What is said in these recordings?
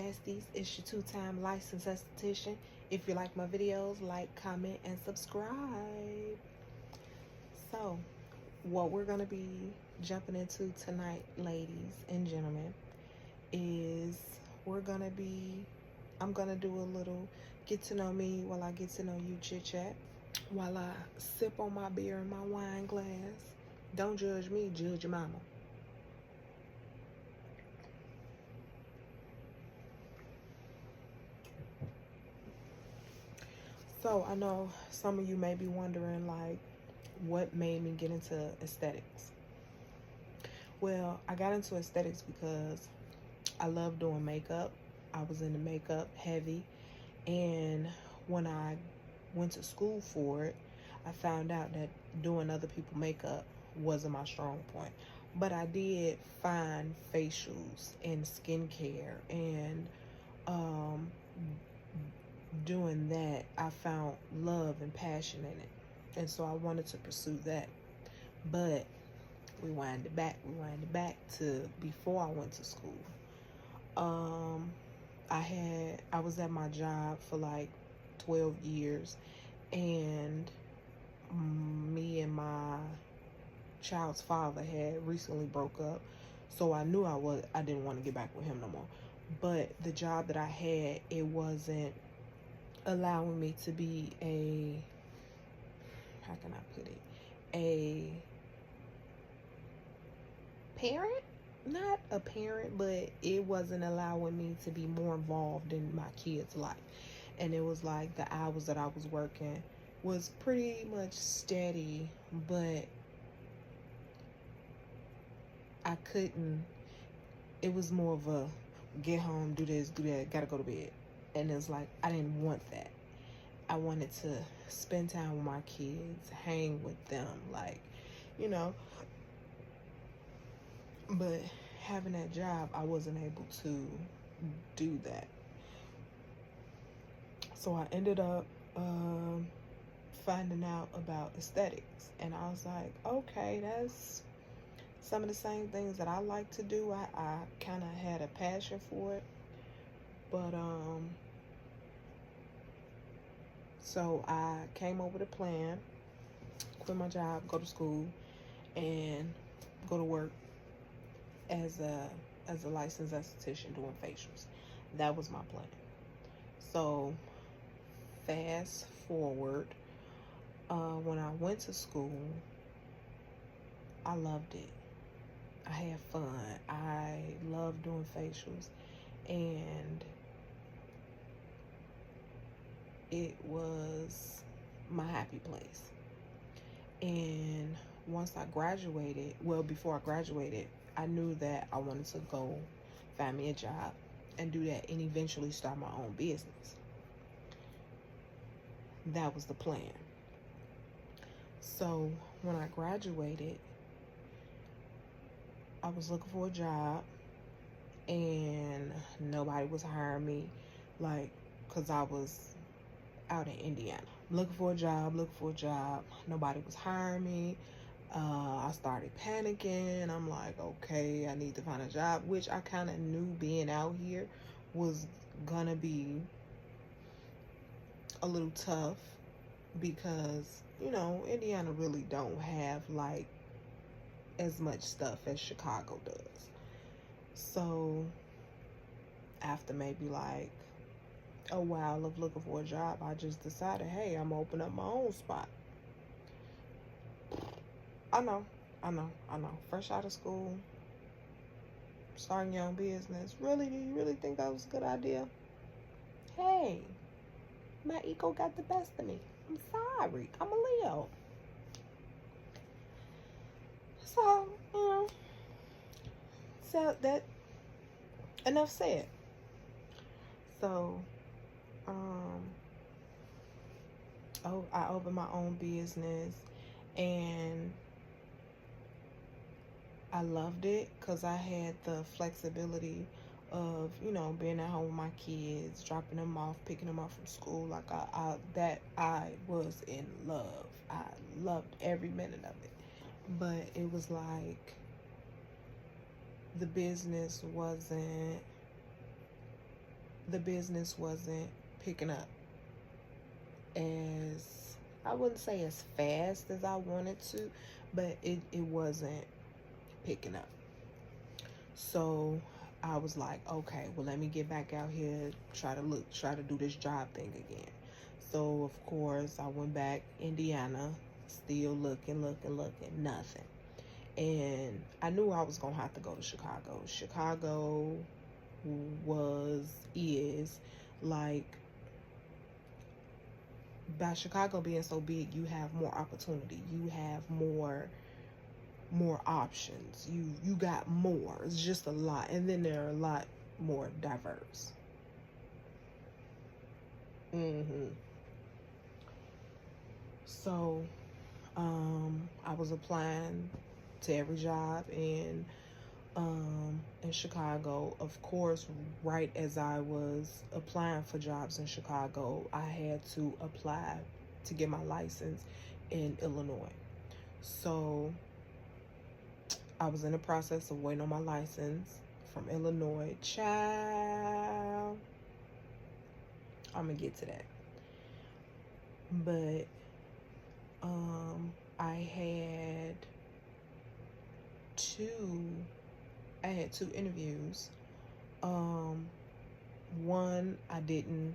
nasties. It's your two-time licensed esthetician. If you like my videos, like, comment, and subscribe. So, what we're going to be jumping into tonight, ladies and gentlemen, is I'm going to do a little get to know me while I get to know you chit-chat, while I sip on my beer in my wine glass. Don't judge me, judge your mama. So I know some of you may be wondering, like, what made me get into aesthetics? Well, I got into aesthetics because I love doing makeup. I was into makeup heavy, and when I went to school for it, I found out that doing other people's makeup wasn't my strong point. But I did find facials and skincare, and doing that, I found love and passion in it. And so I wanted to pursue that. But we wind it back to before I went to school. I was at my job for like 12 years, and me and my child's father had recently broke up. So I knew I didn't want to get back with him no more. But the job that I had, it wasn't allowing me to be how can I put it, a parent. Not a parent, but it wasn't allowing me to be more involved in my kids' life. And it was like the hours that I was working was pretty much steady, but I couldn't, it was more of a get home, do this, do that, gotta go to bed. And it's like, I didn't want that. I wanted to spend time with my kids, hang with them, like, you know. But having that job, I wasn't able to do that. So I ended up finding out about aesthetics. And I was like, okay, that's some of the same things that I like to do. I kind of had a passion for it. But, so I came up with a plan, quit my job, go to school, and go to work as a licensed esthetician doing facials. That was my plan. So fast forward, when I went to school, I loved it. I had fun. I loved doing facials, and it was my happy place. And once I graduated, well, before I graduated, I knew that I wanted to go find me a job and do that, and eventually start my own business. That was the plan. So when I graduated, I was looking for a job, and nobody was hiring me, like, because I was out in Indiana. Looking for a job. Nobody was hiring me. I started panicking. I'm like, okay, I need to find a job, which I kind of knew being out here was gonna be a little tough, because, you know, Indiana really don't have like as much stuff as Chicago does. So after maybe like a while of looking for a job, I just decided, hey, I'm gonna open up my own spot. I know. Fresh out of school, starting your own business. Really, do you really think that was a good idea? Hey, my ego got the best of me. I'm sorry. I'm a Leo. So, so that, enough said. So, I opened my own business, and I loved it because I had the flexibility of, you know, being at home with my kids, dropping them off, picking them up from school. Like I was in love. I loved every minute of it. But it was like the business wasn't the business wasn't picking up as, I wouldn't say as fast as I wanted to, but it wasn't picking up. So I was like, okay, well, let me get back out here, try to do this job thing again. So of course I went back Indiana, still looking, nothing. And I knew I was gonna have to go to Chicago. Chicago is like, by Chicago being so big, you have more opportunity. You have more options. You got more. It's just a lot, and then they're a lot more diverse. hmm So, I was applying to every job in Chicago. Of course, right as I was applying for jobs in Chicago, I had to apply to get my license in Illinois. So I was in the process of waiting on my license from Illinois. Child, I'm gonna get to that. But I had two interviews. Um, one I didn't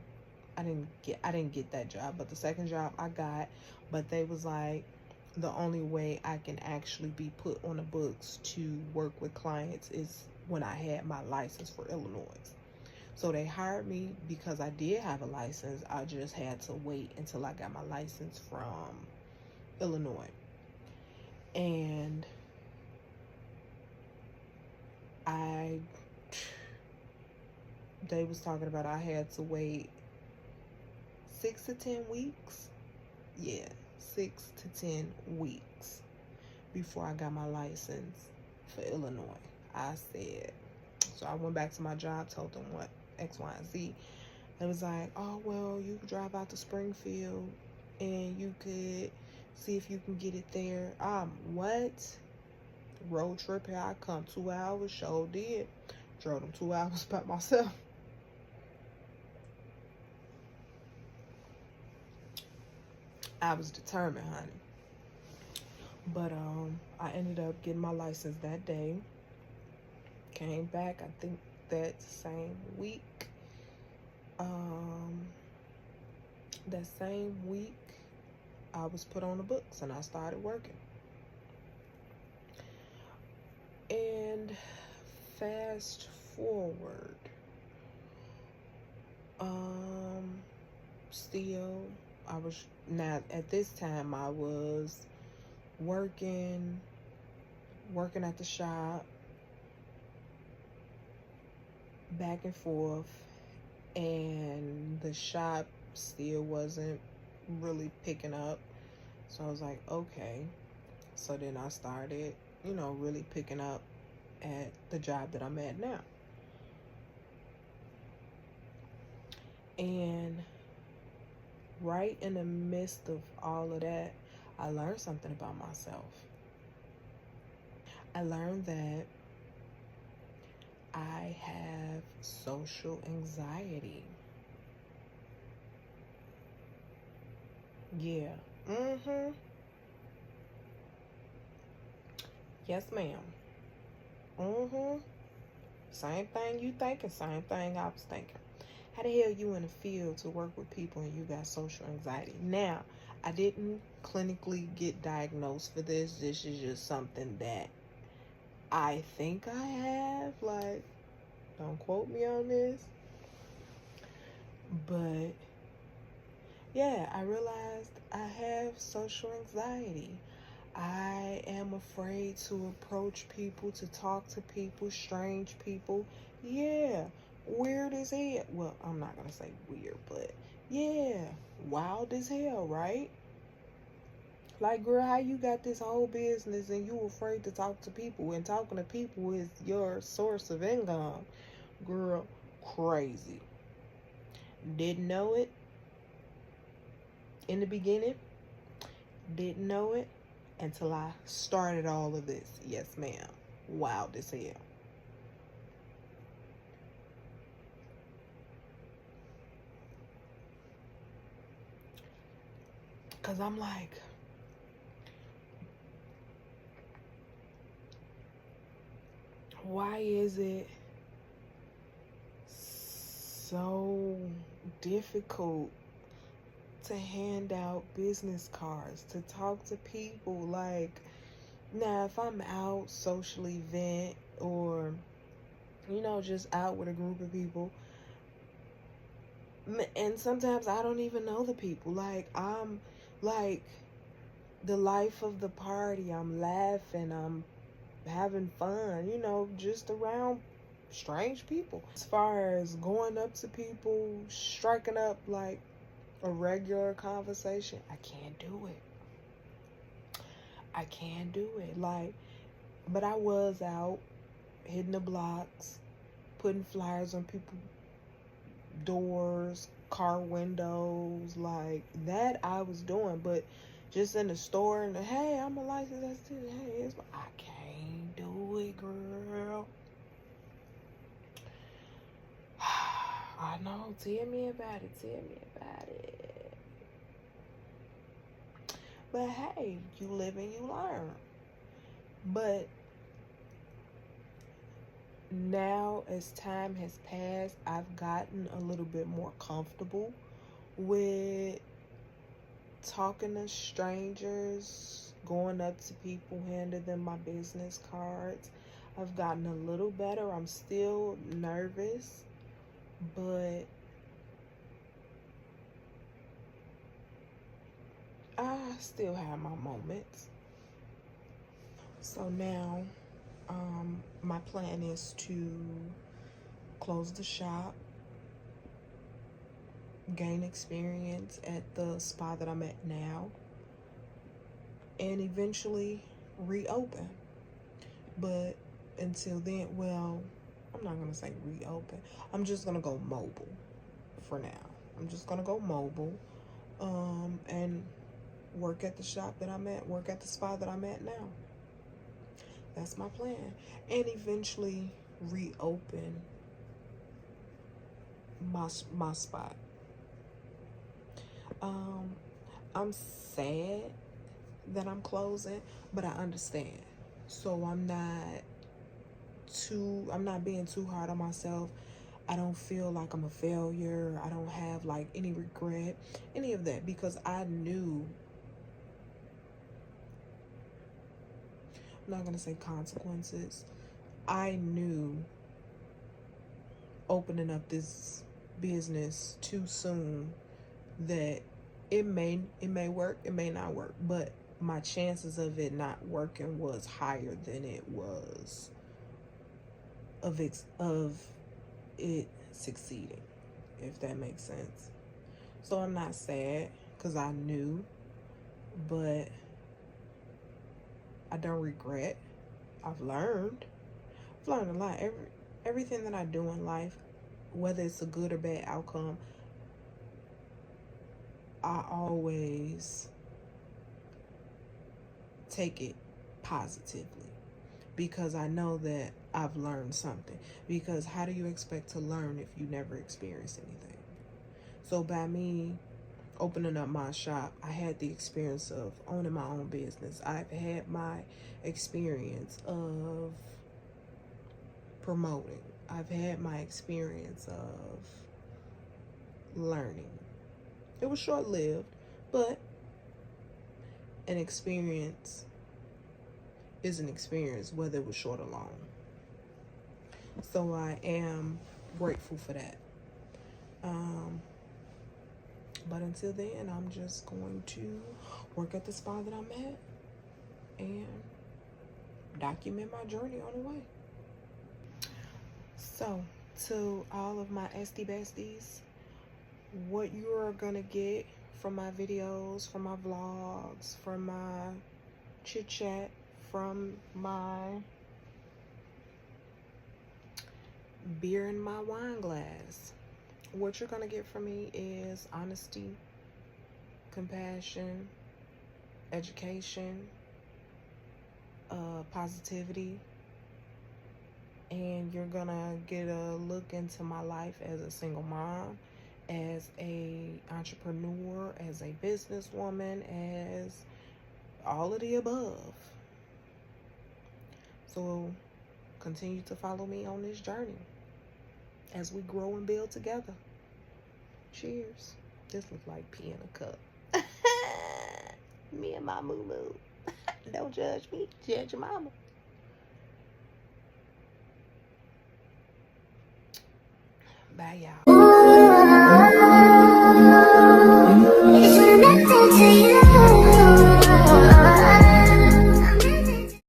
get that job, but the second job I got, but they was like, the only way I can actually be put on the books to work with clients is when I had my license for Illinois. So they hired me because I did have a license. I just had to wait until I got my license from Illinois. And I they was talking about I had to wait 6 to 10 weeks. Yeah, 6 to 10 weeks before I got my license for Illinois. I said, so I went back to my job, told them what X, Y, and Z. It was like, oh, well, you could drive out to Springfield and you could see if you can get it there. What? Road trip, here I come. 2 hours, sure did. Drove them 2 hours by myself. I was determined, honey. But I ended up getting my license that day. Came back, I think that same week. That same week, I was put on the books and I started working. And fast forward, still, I was, now at this time I was working at the shop, back and forth, and the shop still wasn't really picking up. So I was like, okay. So then I started, really picking up at the job that I'm at now. And right in the midst of all of that, I learned something about myself. I learned that I have social anxiety. Yeah. Yes, ma'am. Same thing you thinking, same thing I was thinking. How the hell you in the field to work with people and you got social anxiety? Now, I didn't clinically get diagnosed for this. This is just something that I think I have. Like, don't quote me on this. But yeah, I realized I have social anxiety. I am afraid to approach people, to talk to people, strange people. Yeah, weird as hell. Well, I'm not going to say weird, but yeah, wild as hell, right? Like, girl, how you got this whole business and you afraid to talk to people, and talking to people is your source of income? Girl, crazy. Didn't know it in the beginning. Didn't know it until I started all of this. Yes, ma'am. Wild as hell. Cause I'm like, why is it so difficult to hand out business cards, to talk to people? Like, now if I'm out socially vent, or just out with a group of people, and sometimes I don't even know the people, like I'm like the life of the party, I'm laughing, I'm having fun, just around strange people. As far as going up to people, striking up like a regular conversation, I can't do it. I can't do it. Like, but I was out hitting the blocks, putting flyers on people's doors, car windows, like that I was doing. But just in the store and hey, I'm a licensed assistant. Hey, I can't do it, girl. I know. Tell me about it. Tell me about it. But hey, you live and you learn. But now, as time has passed, I've gotten a little bit more comfortable with talking to strangers, going up to people, handing them my business cards. I've gotten a little better. I'm still nervous, but I still have my moments. So now, my plan is to close the shop, gain experience at the spa that I'm at now, and eventually reopen. But until then, well, I'm not gonna say reopen. I'm just gonna go mobile for now. I'm just gonna go mobile, and work at the shop that I'm at, work at the spa that I'm at now. That's my plan. And eventually reopen my spot. I'm sad that I'm closing, but I understand. So I'm not being too hard on myself. I don't feel like I'm a failure. I don't have like any regret, any of that, because I knew, I'm not gonna say consequences. I knew opening up this business too soon that it may work, it may not work, but my chances of it not working was higher than it was of it succeeding, if that makes sense. So I'm not sad because I knew, but I don't regret. I've learned a lot. Everything that I do in life, whether it's a good or bad outcome, I always take it positively, because I know that I've learned something. Because how do you expect to learn if you never experience anything? So by me opening up my shop, I had the experience of owning my own business. I've had my experience of promoting. I've had my experience of learning. It was short-lived, but an experience is an experience, whether it was short or long. So I am grateful for that. But until then, I'm just going to work at the spa that I'm at and document my journey on the way. So, to all of my SD besties, what you're gonna get from my videos, from my vlogs, from my chit chat, from my beer in my wine glass, what you're gonna get from me is honesty, compassion, education, positivity, and you're gonna get a look into my life as a single mom as a entrepreneur, as a businesswoman, as all of the above. So continue to follow me on this journey as we grow and build together. Cheers. This looks like pee in a cup. Me and my moo moo. Don't judge me, judge your mama. Bye, y'all.